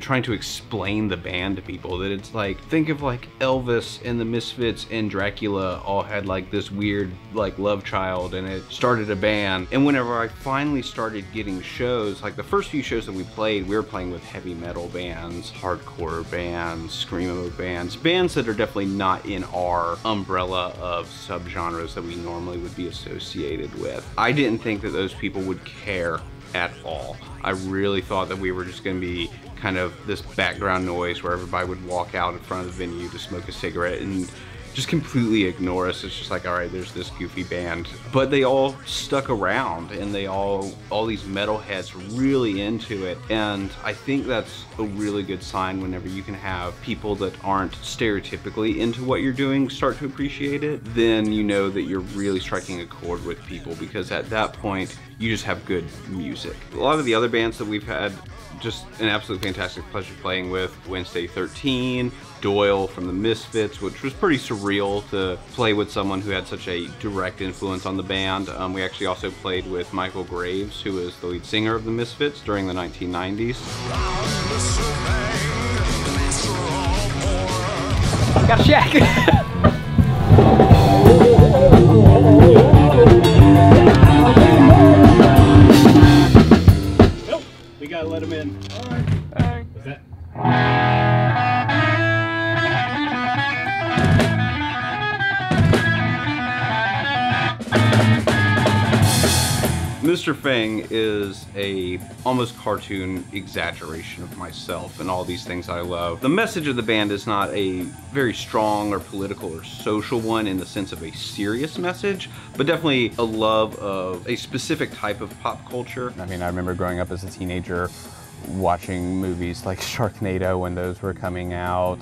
trying to explain the band to people, that it's like, think of like Elvis and the Misfits and Dracula all had like this weird like love child, and it started a band. And whenever I finally started getting shows, like the first few shows that we played, we were playing with heavy metal bands, hardcore bands, screamo bands, bands that are definitely not in our umbrella of subgenres that we normally would be associated with. I didn't think that those people would care at all. I really thought that we were just going to be kind of this background noise where everybody would walk out in front of the venue to smoke a cigarette and just completely ignore us. It's just like, all right, there's this goofy band. But they all stuck around, and they all these metalheads really into it. And I think that's a really good sign whenever you can have people that aren't stereotypically into what you're doing start to appreciate it. Then you know that you're really striking a chord with people, because at that point, you just have good music. A lot of the other bands that we've had just an absolute fantastic pleasure playing with, Wednesday 13, Doyle from the Misfits, which was pretty surreal to play with someone who had such a direct influence on the band. We actually also played with Michael Graves, who was the lead singer of the Misfits during the 1990s. Got a shack! Nope, we gotta let him in. All right. Is that? Mr. Fang is a almost cartoon exaggeration of myself and all these things I love. The message of the band is not a very strong or political or social one in the sense of a serious message, but definitely a love of a specific type of pop culture. I mean, I remember growing up as a teenager watching movies like Sharknado when those were coming out,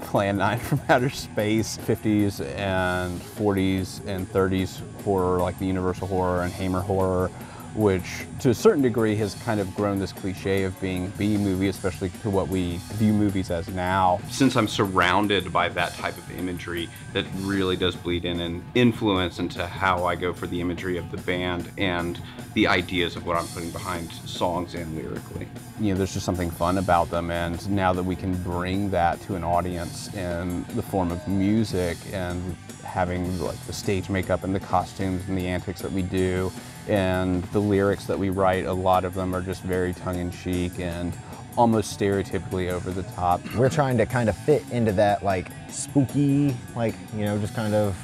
Plan 9 from Outer Space, 50s and 40s and 30s horror like the Universal horror and Hammer horror, which to a certain degree has kind of grown this cliche of being B-movie, especially to what we view movies as now. Since I'm surrounded by that type of imagery, that really does bleed in and influence into how I go for the imagery of the band and the ideas of what I'm putting behind songs and lyrically. You know, there's just something fun about them, and now that we can bring that to an audience in the form of music and having like the stage makeup and the costumes and the antics that we do and the lyrics that we write, a lot of them are just very tongue-in-cheek and almost stereotypically over the top. We're trying to kind of fit into that like spooky, like, you know, just kind of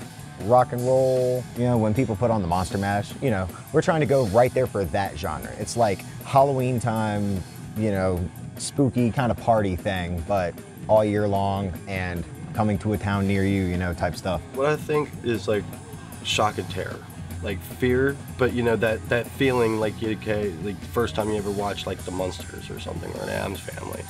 rock and roll, you know, when people put on the Monster Mash, you know, we're trying to go right there for that genre. It's like Halloween time, you know, spooky kind of party thing, but all year long and coming to a town near you, you know, type stuff. What I think is like shock and terror, like fear, but you know, that feeling like you like first time you ever watched like the Munsters or something, or an Addams Family.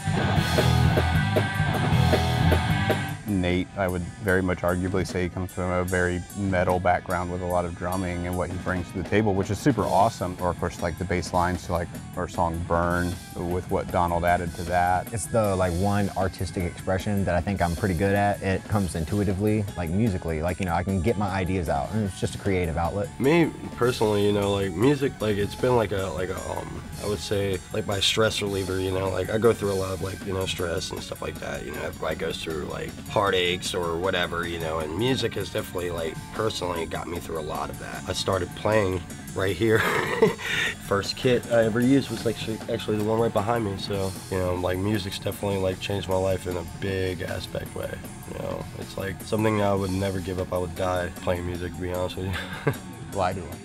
Nate, I would very much arguably say he comes from a very metal background with a lot of drumming and what he brings to the table, which is super awesome. Or of course like the bass lines to like our song Burn with what Donald added to that. It's the like one artistic expression that I think I'm pretty good at. It comes intuitively, like musically, like, you know, I can get my ideas out and it's just a creative outlet. Me personally, you know, like music, like it's been like a I would say like my stress reliever, you know, like I go through a lot of like, you know, stress and stuff like that, you know, everybody goes through like heartaches or whatever, you know, and music has definitely like personally got me through a lot of that. I started playing right here. First kit I ever used was like actually the one right behind me, so, you know, like music's definitely like changed my life in a big aspect way, you know. It's like something I would never give up. I would die playing music, to be honest with you. Lie to him.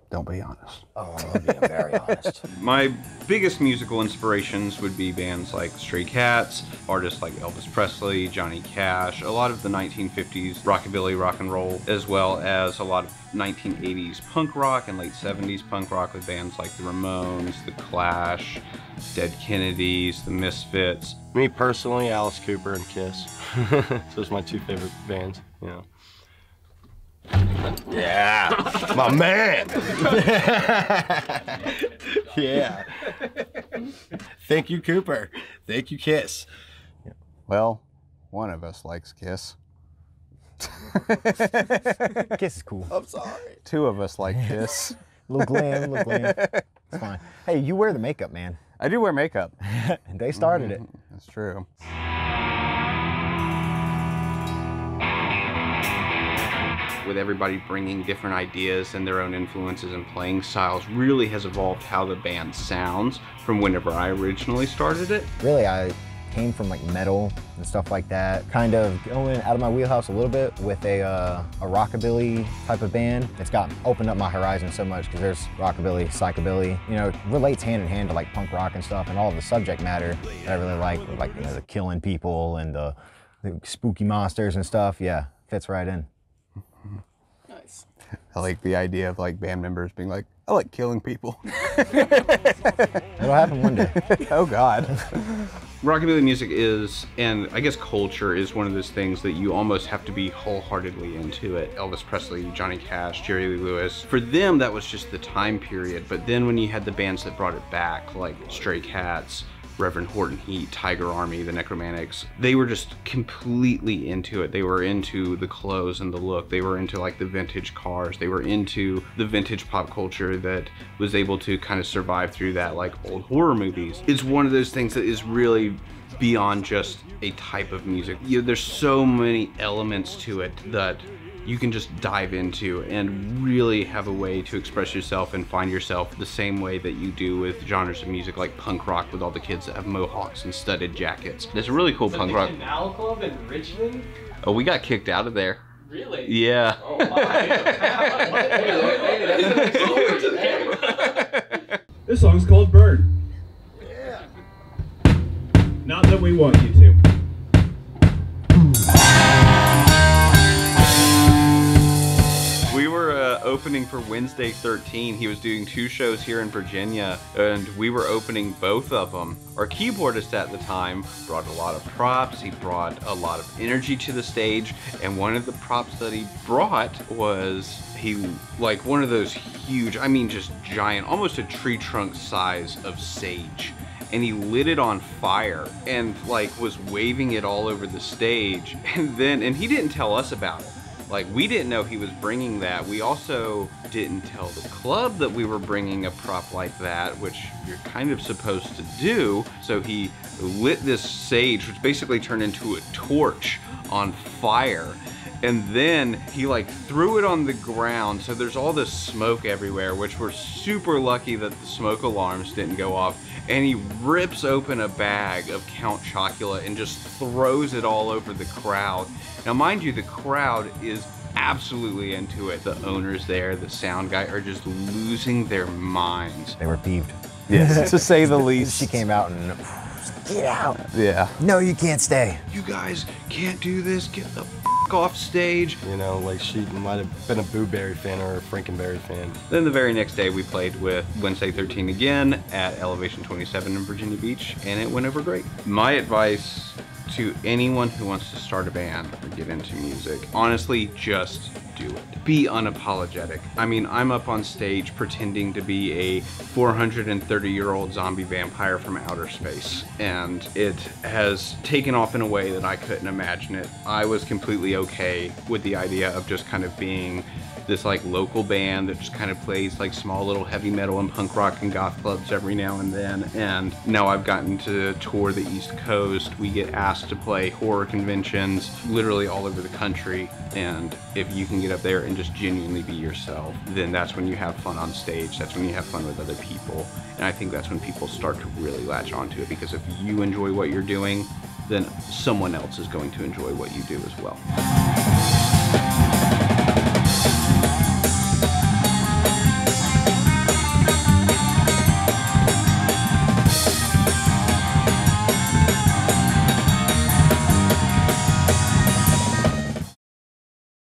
Don't be honest. Oh, I'm being very honest. My biggest musical inspirations would be bands like Stray Cats, artists like Elvis Presley, Johnny Cash, a lot of the 1950s rockabilly rock and roll, as well as a lot of 1980s punk rock and late 70s punk rock with bands like the Ramones, the Clash, Dead Kennedys, the Misfits. Me personally, Alice Cooper and Kiss. Those are my two favorite bands, you know. Yeah, my man. Yeah. Thank you, Cooper. Thank you, Kiss. Well, one of us likes Kiss. Kiss is cool. I'm sorry. Two of us like Kiss. Little glam, little glam. It's fine. Hey, you wear the makeup, man. I do wear makeup. They started it. That's true. With everybody bringing different ideas and their own influences and playing styles really has evolved how the band sounds from whenever I originally started it. Really, I came from like metal and stuff like that. Kind of going out of my wheelhouse a little bit with a rockabilly type of band. It's opened up my horizon so much because there's rockabilly, psychobilly, you know, relates hand in hand to like punk rock and stuff, and all of the subject matter that I really like you know, the killing people and the spooky monsters and stuff. Yeah, fits right in. Nice. I like the idea of like band members being like, I like killing people. It'll happen one day. Oh God. Rockabilly music is, and I guess culture is one of those things that you almost have to be wholeheartedly into it. Elvis Presley, Johnny Cash, Jerry Lee Lewis. For them, that was just the time period. But then when you had the bands that brought it back, like Stray Cats, Reverend Horton Heat, Tiger Army, the Necromantics, they were just completely into it. They were into the clothes and the look. They were into like the vintage cars. They were into the vintage pop culture that was able to kind of survive through that, like old horror movies. It's one of those things that is really beyond just a type of music. You know, there's so many elements to it that you can just dive into and really have a way to express yourself and find yourself the same way that you do with genres of music like punk rock with all the kids that have mohawks and studded jackets. There's a really cool punk rock. The Canal Club in Richmond? Oh, we got kicked out of there. Really? Yeah. Oh my. This song's called Burn. Yeah. Not that we want you to. We were opening for Wednesday 13. He was doing 2 shows here in Virginia, and we were opening both of them. Our keyboardist at the time brought a lot of props. He brought a lot of energy to the stage, and one of the props that he brought was like one of those huge, I mean just giant, almost a tree trunk size of sage. And he lit it on fire and like was waving it all over the stage. And he didn't tell us about it. Like, we didn't know he was bringing that. We also didn't tell the club that we were bringing a prop like that, which you're kind of supposed to do. So he lit this sage, which basically turned into a torch on fire. And then he like threw it on the ground. So there's all this smoke everywhere, which we're super lucky that the smoke alarms didn't go off. And he rips open a bag of Count Chocula and just throws it all over the crowd. Now, mind you, the crowd is absolutely into it. The owners there, the sound guy, are just losing their minds. They were peeved. Yes, to say the least. She came out and, get out. Yeah. No, you can't stay. You guys can't do this. Get the f off stage. You know, like she might have been a Boo Berry fan or a Frankenberry fan. Then the very next day we played with Wednesday 13 again at Elevation 27 in Virginia Beach, and it went over great. My advice to anyone who wants to start a band or get into music, honestly, just do it. Be unapologetic. I mean, I'm up on stage pretending to be a 430-year-old zombie vampire from outer space, and it has taken off in a way that I couldn't imagine it. I was completely okay with the idea of just kind of being this like local band that just kind of plays like small little heavy metal and punk rock and goth clubs every now and then. And now I've gotten to tour the East Coast. We get asked to play horror conventions literally all over the country. And if you can get up there and just genuinely be yourself, then that's when you have fun on stage. That's when you have fun with other people. And I think that's when people start to really latch onto it, because if you enjoy what you're doing, then someone else is going to enjoy what you do as well.